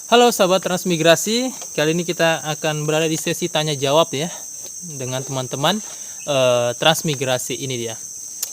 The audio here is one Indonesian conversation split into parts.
Halo sahabat transmigrasi, kali ini kita akan berada di sesi tanya jawab ya dengan teman-teman transmigrasi ini dia.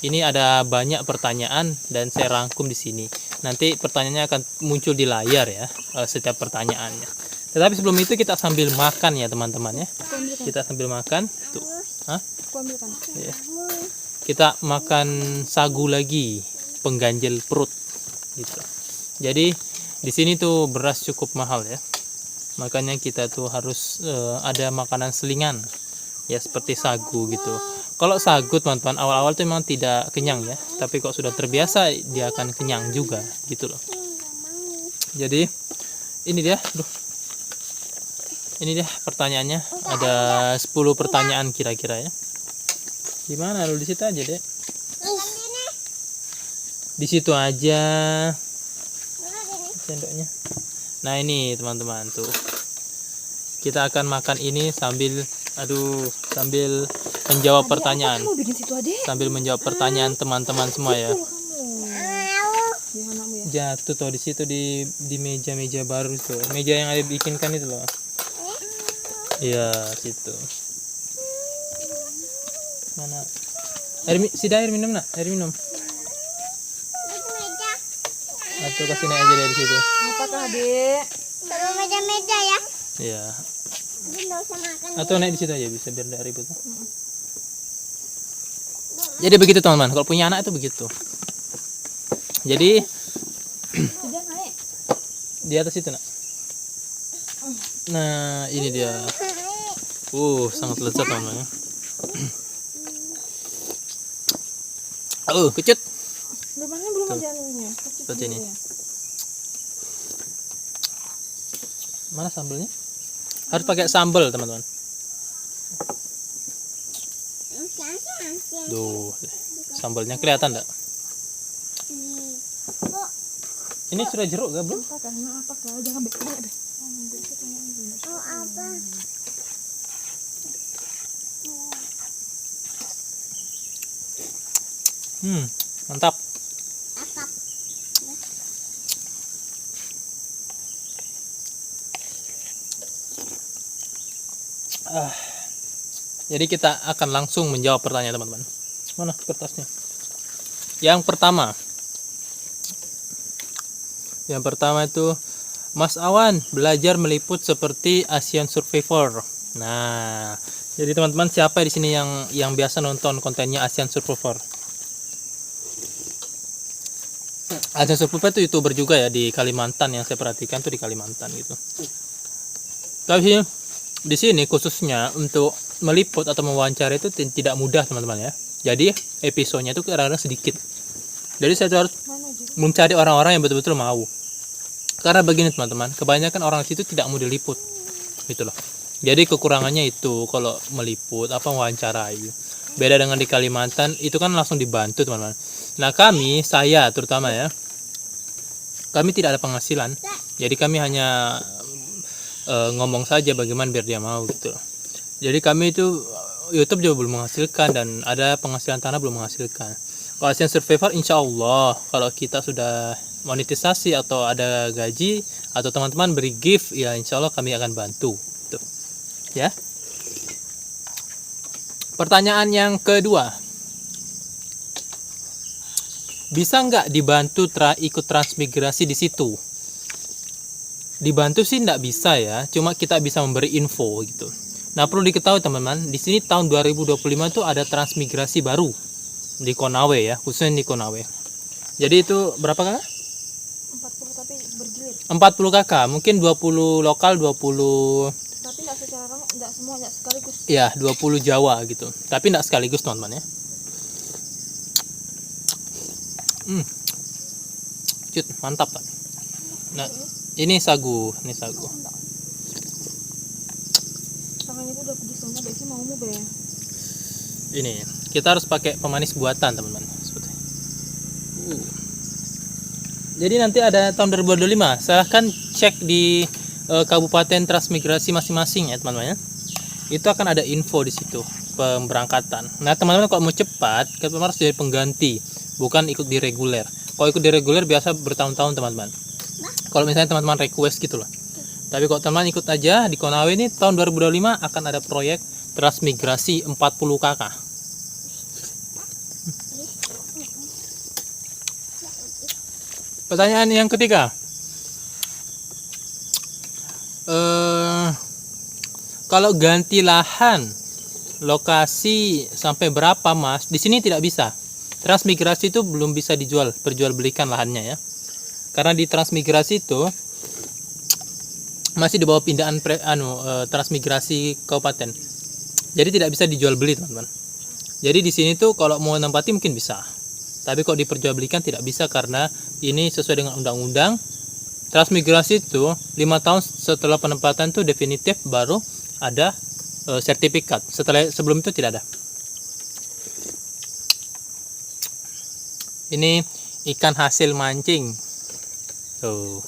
Ini ada banyak pertanyaan dan saya rangkum di sini. Nanti pertanyaannya akan muncul di layar ya, setiap pertanyaannya. Tetapi sebelum itu kita sambil makan ya teman-teman ya. Kita sambil makan. Tuh. Hah? Ya. Kita makan sagu lagi, pengganjil perut gitu. Jadi di sini tuh beras cukup mahal ya, makanya kita tuh harus ada makanan selingan ya seperti sagu gitu. Kalau sagu teman-teman awal-awal tuh memang tidak kenyang ya, tapi kok sudah terbiasa dia akan kenyang juga gitu loh. Jadi ini dia, ini dia pertanyaannya, ada 10 pertanyaan kira-kira ya. Di mana lu? Di situ aja deh, di situ aja sendoknya. Nah ini teman-teman tuh, kita akan makan ini sambil menjawab pertanyaan, sambil menjawab pertanyaan teman-teman semua ya. Jatuh tuh di situ di meja baru tuh, meja yang ada bikinkan itu loh. Iya situ. Mana? Air minum nak, air minum. Atau kasih naik aja dari situ. Apakah Dek? Taruh meja-meja ya. Iya. Jadi nggak usah makan. Atau naik di situ aja bisa biar tidak ribut. Jadi begitu teman-teman, kalau punya anak itu begitu. Jadi Sudah naik. di atas itu nak. Nah ini dia. Sangat lezat teman-teman. Kecut. Lubangnya belum ada anunya. Seperti ini. Mana sambelnya? Harus pakai sambal teman-teman. Duh, sambalnya kelihatan enggak? Ini sudah jeruk gak belum? Apakah? Jangan banyak deh. Oh apa? Mantap. Apa? Jadi kita akan langsung menjawab pertanyaan teman-teman. Mana kertasnya? Yang pertama itu, Mas Awan belajar meliput seperti Asian Survivor. Nah, jadi teman-teman siapa di sini yang biasa nonton kontennya Asian Survivor? Asian Survivor itu YouTuber juga ya di Kalimantan, yang saya perhatikan tuh di Kalimantan gitu. Tapi di sini khususnya untuk meliput atau mewawancara itu tidak mudah teman-teman ya. Jadi episodenya itu kadang-kadang sedikit. Jadi saya tuh harus mencari orang-orang yang betul-betul mau. Karena begini teman-teman, kebanyakan orang situ tidak mau diliput, gitu loh. Jadi kekurangannya itu kalau meliput apa mewawancarai. Beda dengan di Kalimantan itu kan langsung dibantu teman-teman. Nah saya terutama ya, kami tidak ada penghasilan. Jadi kami hanya ngomong saja bagaimana biar dia mau gitu loh. Jadi kami itu YouTube juga belum menghasilkan dan ada penghasilan tanah belum menghasilkan. Kalau Asian Survivor insya Allah kalau kita sudah monetisasi atau ada gaji atau teman-teman beri gift ya insya Allah kami akan bantu gitu. Ya. Pertanyaan yang kedua, bisa nggak dibantu ikut transmigrasi di situ? Dibantu sih nggak bisa ya, cuma kita bisa memberi info gitu. Nah perlu diketahui teman-teman, di sini tahun 2025 itu ada transmigrasi baru di Konawe ya, khususnya di Konawe. Jadi itu berapa kakak? 40 tapi bergilir. 40 kakak, mungkin 20 lokal, 20 Tapi enggak secara rangka, enggak semua, enggak sekaligus. ya 20 Jawa gitu. Tapi nggak sekaligus teman-teman ya. Cut, mantap kan? Nah, ini sagu. Tangannya udah pergi semua, Dek sih maumu be. Ini kita harus pakai pemanis buatan teman-teman. Seperti. Jadi nanti ada tahun 2025. Silahkan cek di kabupaten transmigrasi masing-masing ya teman-teman ya. Itu akan ada info di situ pemberangkatan. Nah teman-teman kalau mau cepat, kita harus jadi pengganti, bukan ikut di reguler. Kalau ikut di reguler biasa bertahun-tahun teman-teman. Kalau misalnya teman-teman request gitu loh. Tapi kalau teman ikut aja di Konawe ini tahun 2025 akan ada proyek transmigrasi 40 KK. Pertanyaan yang ketiga. Kalau ganti lahan lokasi sampai berapa, Mas? Di sini tidak bisa. Transmigrasi itu belum bisa dijual, perjualbelikan lahannya ya. Karena di transmigrasi itu masih di bawah pindahan transmigrasi kabupaten. Jadi tidak bisa dijual beli, teman-teman. Jadi di sini tuh kalau mau nempati mungkin bisa. Tapi kalau diperjualbelikan tidak bisa karena ini sesuai dengan undang-undang. Transmigrasi itu 5 tahun setelah penempatan tuh definitif baru ada sertifikat. Sebelum itu tidak ada. Ini ikan hasil mancing. Tuh.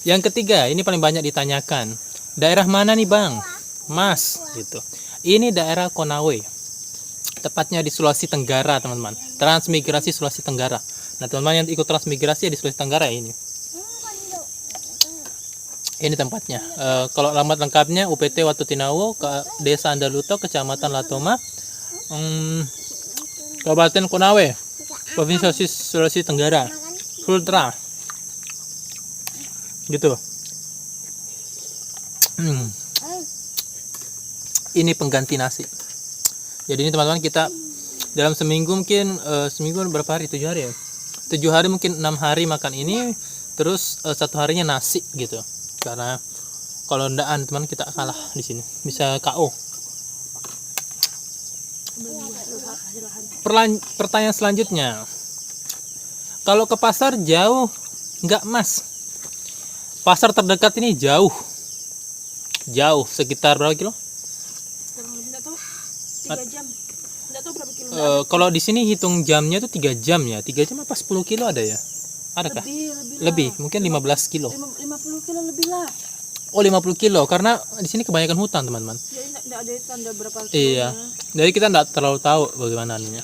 Yang ketiga, ini paling banyak ditanyakan. Daerah mana nih, Bang? Mas, gitu. Ini daerah Konawe. Tepatnya di Sulawesi Tenggara, teman-teman. Transmigrasi Sulawesi Tenggara. Nah, teman-teman yang ikut transmigrasi ya di Sulawesi Tenggara ya ini. Ini tempatnya. Kalau alamat lengkapnya UPT Watutinawo, Desa Andaluto, Kecamatan Latoma, Kabupaten Konawe, Provinsi Sulawesi Tenggara, Sultra. Gitu. Ini pengganti nasi. Jadi ini teman-teman kita dalam seminggu mungkin seminggu berapa hari? 7 hari ya. 7 hari mungkin 6 hari makan ini, terus 1 harinya nasi gitu. Karena kalau ndaan teman kita kalah di sini, bisa KO. Pertanyaan selanjutnya, kalau ke pasar jauh nggak, Mas? Pasar terdekat ini jauh, sekitar berapa kilo? Kurang lebih nggak tahu 3 jam. Nggak tahu berapa kilo. Kalau di sini hitung jamnya tuh 3 jam ya. 3 jam apa 10 kilo ada ya? Adakah? Lebih, mungkin 15 kilo. 50 kilo lebih lah. Oh, 50 kilo karena di sini kebanyakan hutan, teman-teman. Jadi nggak ada tanda berapa kilo. Iya. Jadi kita nggak terlalu tahu bagaimana ininya.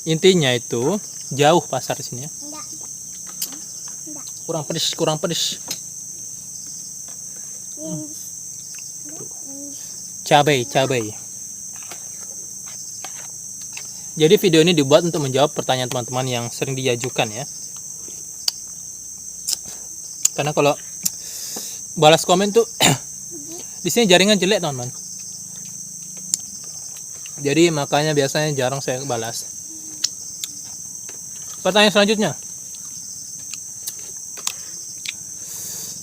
Intinya itu jauh pasar di sini ya. Enggak. Kurang pedes. Cabai. Jadi video ini dibuat untuk menjawab pertanyaan teman-teman yang sering diajukan ya. Karena kalau balas komen tuh di sini jaringan jelek, teman-teman. Jadi makanya biasanya jarang saya balas. Pertanyaan selanjutnya.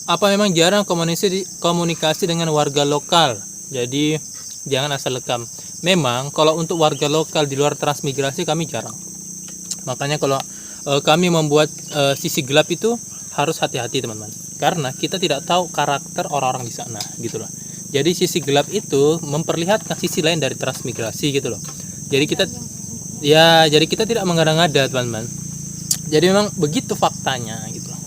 Apa memang jarang komunikasi dengan warga lokal? Jadi jangan asal lekam. Memang kalau untuk warga lokal di luar transmigrasi kami jarang. Makanya kalau kami membuat sisi gelap itu harus hati-hati, teman-teman. Karena kita tidak tahu karakter orang-orang di sana gitu loh. Jadi sisi gelap itu memperlihatkan sisi lain dari transmigrasi gitu loh. Jadi kita tidak mengada-ngada, teman-teman. Jadi memang begitu faktanya gitu loh.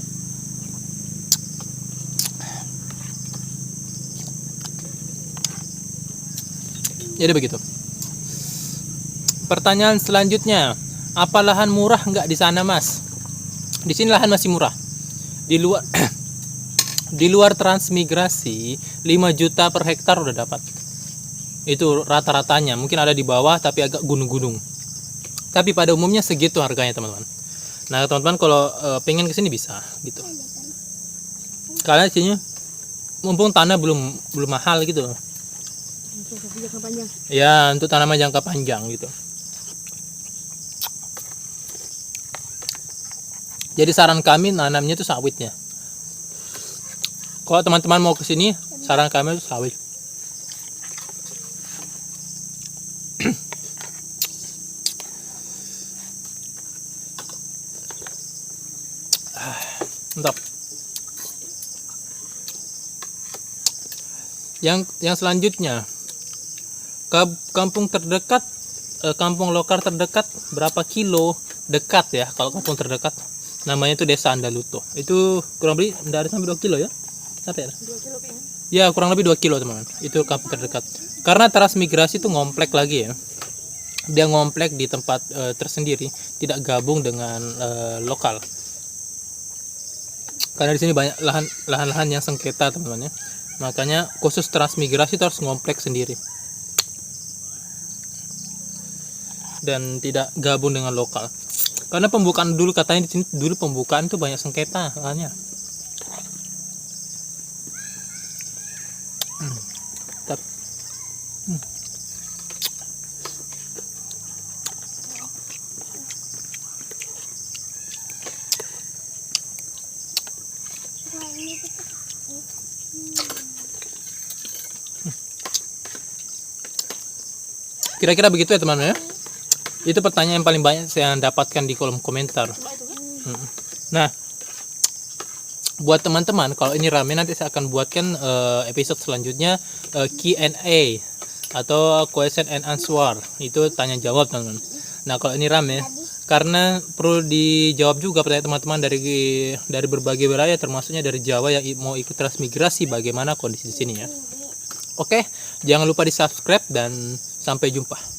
Jadi begitu. Pertanyaan selanjutnya, apa lahan murah nggak di sana, Mas? Di sini lahan masih murah. Di luar transmigrasi 5 juta per hektar udah dapat. Itu rata-ratanya. Mungkin ada di bawah tapi agak gunung-gunung. Tapi pada umumnya segitu harganya, teman-teman. Nah, teman-teman kalau pengen kesini bisa gitu. Karena di sini mumpung tanah belum mahal gitu loh. Jangka panjang. Ya, untuk tanaman jangka panjang gitu. Jadi saran kami nanamnya itu sawitnya. Kalau teman-teman mau ke sini, saran kami itu sawit. Mantap. Yang selanjutnya, kampung terdekat, kampung lokal terdekat berapa kilo dekat ya? Kalau kampung terdekat namanya itu Desa Andaluto. Itu kurang lebih tidak ada sampai 2 kilo ya? Sampai ya? 2 kilo kayaknya. Ya, kurang lebih 2 kilo, teman-teman. Itu kampung terdekat. Karena transmigrasi itu ngomplek lagi ya. Dia ngomplek di tempat tersendiri, tidak gabung dengan lokal. Karena di sini banyak lahan-lahan yang sengketa teman-teman ya. Makanya khusus transmigrasi itu harus ngomplek sendiri. Dan tidak gabung dengan lokal. Karena pembukaan dulu katanya di sini dulu pembukaan itu banyak sengketa lahannya. Kira-kira begitu ya teman-teman ya. Itu pertanyaan yang paling banyak saya dapatkan di kolom komentar. Cuma itu kan. Nah, buat teman-teman kalau ini rame nanti saya akan buatkan episode selanjutnya Q&A atau question and answer. Itu tanya jawab teman-teman. Nah, kalau ini rame karena perlu dijawab juga pertanyaan teman-teman dari berbagai wilayah termasuknya dari Jawa yang mau ikut transmigrasi, bagaimana kondisi di sini ya. Oke, jangan lupa di-subscribe dan sampai jumpa.